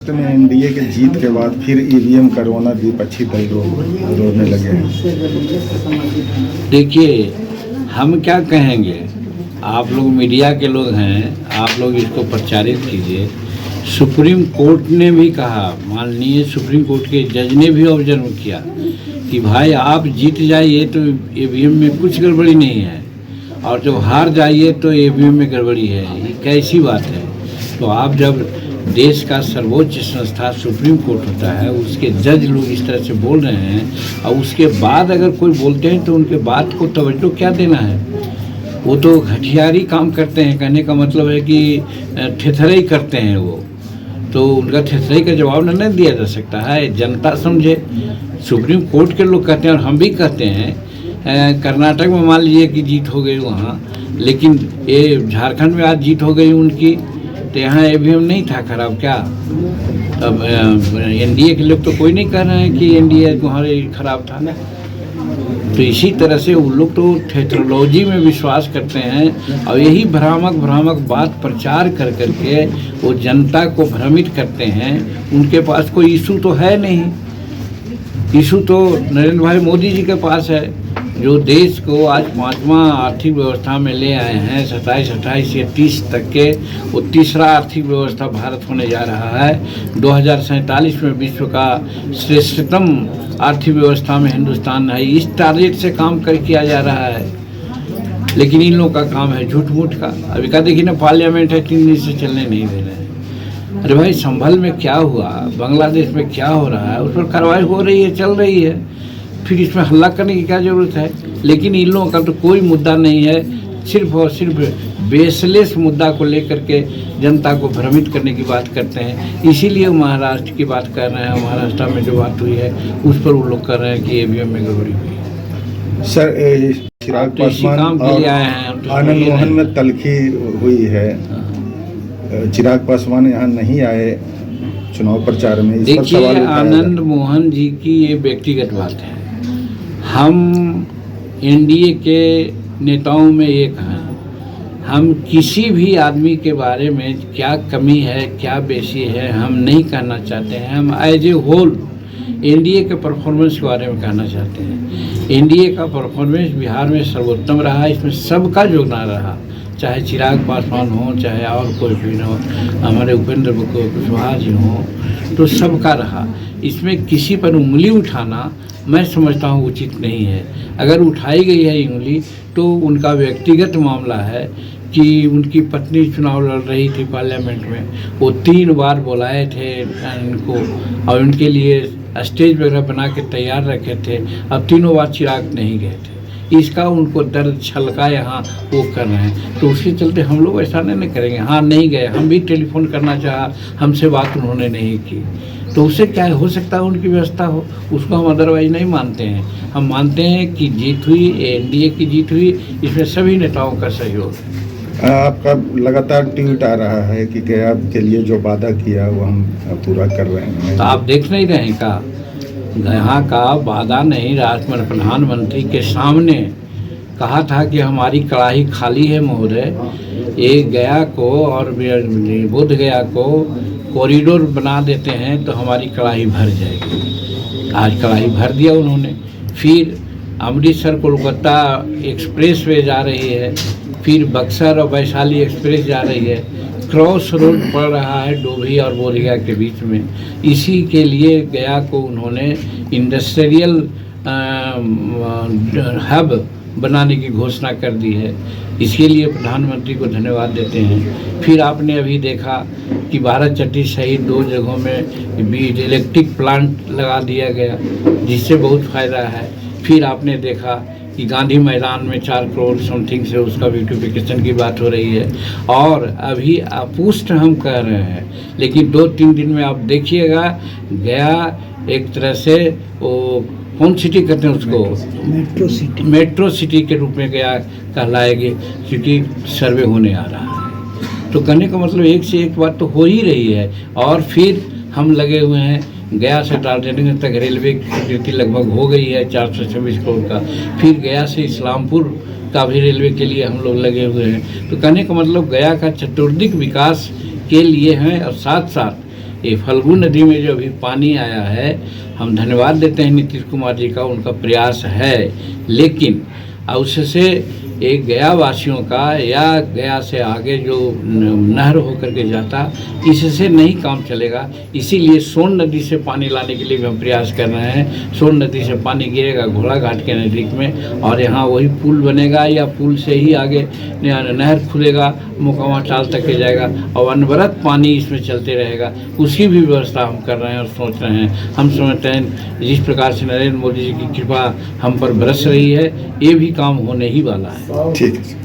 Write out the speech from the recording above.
में एनडीए के जीत के बाद फिर ईवीएम करवाना विपक्षी दल रोने लगे हैं। देखिए, हम क्या कहेंगे, आप लोग मीडिया के लोग हैं, आप लोग इसको प्रचारित कीजिए। सुप्रीम कोर्ट ने भी कहा, माननीय सुप्रीम कोर्ट के जज ने भी ऑब्जर्व किया कि भाई आप जीत जाइए तो ईवीएम में कुछ गड़बड़ी नहीं है, और जब हार जाइए तो ईवीएम में गड़बड़ी है। ये कैसी बात है? तो आप जब देश का सर्वोच्च संस्था सुप्रीम कोर्ट होता है, उसके जज लोग इस तरह से बोल रहे हैं और उसके बाद अगर कोई बोलते हैं तो उनके बात को तवज्जो क्या देना है? वो तो घटियारी काम करते हैं। कहने का मतलब है कि ठेठरई करते हैं वो, तो उनका ठेठरई का जवाब नहीं दिया जा सकता है। जनता समझे। सुप्रीम कोर्ट के लोग कहते हैं और हम भी कहते हैं, कर्नाटक में मान लीजिए कि जीत हो गई वहाँ, लेकिन ये झारखंड में आज जीत हो गई उनकी, तो यहाँ ईवीएम नहीं था खराब क्या? अब एनडीए के लोग तो कोई नहीं कह रहे हैं कि एनडीए तुम्हारे खराब था। तो इसी तरह से वो लोग तो थेट्रोलॉजी में विश्वास करते हैं और यही भ्रामक बात प्रचार कर करके वो जनता को भ्रमित करते हैं। उनके पास कोई इशू तो है नहीं। इशू तो नरेंद्र भाई मोदी जी के पास है, जो देश को आज 5वां आर्थिक व्यवस्था में ले आए हैं। 27 से 30 तक के वो तीसरा आर्थिक व्यवस्था भारत होने जा रहा है। 2047 में विश्व का श्रेष्ठतम आर्थिक व्यवस्था में हिंदुस्तान है। इस टारगेट से काम कर किया जा रहा है, लेकिन इन लोगों का काम है झूठ मूठ का। अभी का देखिए ना, पार्लियामेंट है 3 दिन से चलने नहीं दे रहे हैं। अरे भाई, संभल में क्या हुआ, बांग्लादेश में क्या हो रहा है, उस पर कार्रवाई हो रही है, चल रही है। फिर इसमें हल्ला करने की क्या ज़रूरत है? लेकिन इन लोगों का तो कोई मुद्दा नहीं है, सिर्फ और सिर्फ बेसलेस मुद्दा को लेकर के जनता को भ्रमित करने की बात करते हैं। इसीलिए महाराष्ट्र की बात कर रहे हैं। महाराष्ट्र में जो बात हुई है उस पर वो लोग कर रहे हैं कि ईवीएम में गड़बड़ी हुई है। सर, चिराग पासवान और आनंद मोहन में तल्खी हुई है। चिराग पासवान यहाँ नहीं आए चुनाव प्रचार में। देखिए, आनंद मोहन जी की ये व्यक्तिगत बात है। हम एनडीए के नेताओं में एक हैं। हम किसी भी आदमी के बारे में क्या कमी है, क्या बेसी है, हम नहीं कहना चाहते हैं। हम एज ए होल एनडीए के परफॉर्मेंस के बारे में कहना चाहते हैं। एनडीए का परफॉर्मेंस बिहार में सर्वोत्तम रहा। इसमें सबका योगदान रहा, चाहे चिराग पासवान हो, चाहे और कोई भी हो, हमारे उपेंद्र कुशवाहा जी हो, तो सबका रहा। इसमें किसी पर उंगली उठाना मैं समझता हूँ उचित नहीं है। अगर उठाई गई है उंगली तो उनका व्यक्तिगत मामला है कि उनकी पत्नी चुनाव लड़ रही थी पार्लियामेंट में। वो 3 बार बुलाए थे इनको और उनके लिए स्टेज वगैरह बना के तैयार रखे थे। अब 3 बार चिराग नहीं गए थे। इसका उनको दर्द छलका यहाँ वो कर रहे हैं, तो उसके चलते हम लोग ऐसा नहीं करेंगे। हाँ, नहीं गए, हम भी टेलीफोन करना चाहा, हमसे बात उन्होंने नहीं की, तो उससे क्या हो सकता है उनकी व्यवस्था हो, उसको हम अदरवाइज नहीं मानते हैं। हम मानते हैं कि जीत हुई, एनडीए की जीत हुई, इसमें सभी नेताओं का सहयोग है। आपका लगातार ट्वीट आ रहा है कि गया के लिए जो वादा किया वो हम पूरा कर रहे हैं। तो आप देख नहीं रहे का? यहाँ का वादा नहीं, राष्ट्रपति प्रधानमंत्री के सामने कहा था कि हमारी कड़ाही खाली है महोदय। एक गया को और बोध गया को कॉरिडोर बना देते हैं तो हमारी कड़ाही भर जाएगी। आज कड़ाही भर दिया उन्होंने। फिर अमृतसर कोलकाता एक्सप्रेस वे जा रही है, फिर बक्सर और वैशाली एक्सप्रेस जा रही है। क्रॉस रोड पड़ रहा है डोभी और बोधगया के बीच में। इसी के लिए गया को उन्होंने इंडस्ट्रियल हब बनाने की घोषणा कर दी है। इसके लिए प्रधानमंत्री को धन्यवाद देते हैं। फिर आपने अभी देखा कि भारत चट्टी सहित 2 जगहों में बीज इलेक्ट्रिक प्लांट लगा दिया गया, जिससे बहुत फ़ायदा है। फिर आपने देखा कि गांधी मैदान में 4 करोड़ समथिंग से उसका ब्यूटिफिकेशन की बात हो रही है। और अभी अपुष्ट हम कह रहे हैं, लेकिन 2-3 दिन में आप देखिएगा गया एक तरह से वो कौन सिटी कहते हैं उसको, मेट्रो सिटी के रूप में गया कहलाएगी, क्योंकि सर्वे होने आ रहा है। तो कहने का मतलब एक से एक बात तो हो ही रही है। और फिर हम लगे हुए हैं, गया से दार्जिलिंग तक रेलवे की लगभग हो गई है 426 करोड़ का। फिर गया से इस्लामपुर का भी रेलवे के लिए हम लोग लगे हुए हैं। तो कहने का मतलब गया का चतुर्दिक विकास के लिए हैं और साथ साथ ये फल्गु नदी में जो अभी पानी आया है, हम धन्यवाद देते हैं नीतीश कुमार जी का, उनका प्रयास है, लेकिन उससे एक गया वासियों का या गया से आगे जो नहर होकर के जाता, इससे नहीं काम चलेगा। इसीलिए सोन नदी से पानी लाने के लिए भी हम प्रयास कर रहे हैं। सोन नदी से पानी गिरेगा घोड़ा घाट के नज़दीक में, और यहाँ वही पुल बनेगा या पुल से ही आगे नहर खुलेगा, मुकामा टाल तक के जाएगा, और अनवरत पानी इसमें चलते रहेगा। उसकी भी व्यवस्था हम कर रहे हैं और सोच रहे हैं। हम समझते हैं जिस प्रकार से नरेंद्र मोदी जी की कृपा हम पर बरस रही है, ये भी काम होने ही वाला है। ठीक है।